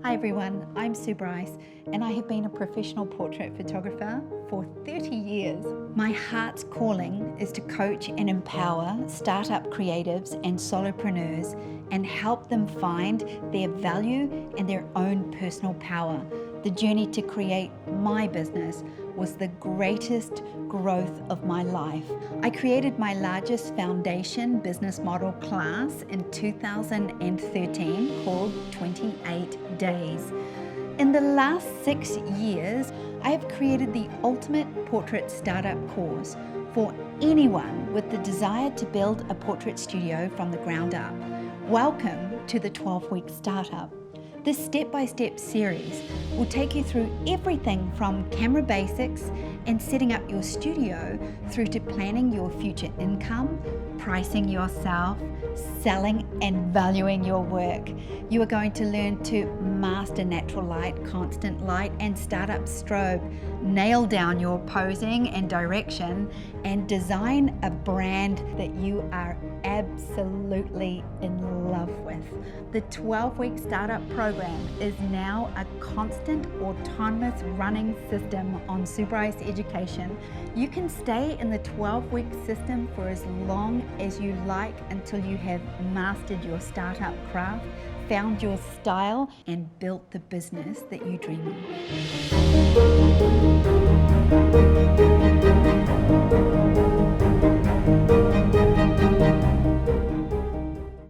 Hi everyone, I'm Sue Bryce and I have been a professional portrait photographer for 30 years. My heart's calling is to coach and empower startup creatives and solopreneurs and help them find their value and their own personal power. The journey to create my business was the greatest growth of my life. I created my largest foundation business model class in 2013 called 28 Days. In the last 6 years, I have created the ultimate portrait startup course for anyone with the desire to build a portrait studio from the ground up. Welcome to the 12-week startup. This step-by-step series will take you through everything from camera basics and setting up your studio through to planning your future income, pricing yourself, selling and valuing your work. You are going to learn to master natural light, constant light and startup strobe, nail down your posing and direction, and design a brand that you are absolutely in love with. The 12-week startup program is now a constant autonomous running system on Bryce Education. You can stay in the 12-week system for as long as you like until you have mastered your startup craft, found your style, and built the business that you dream of.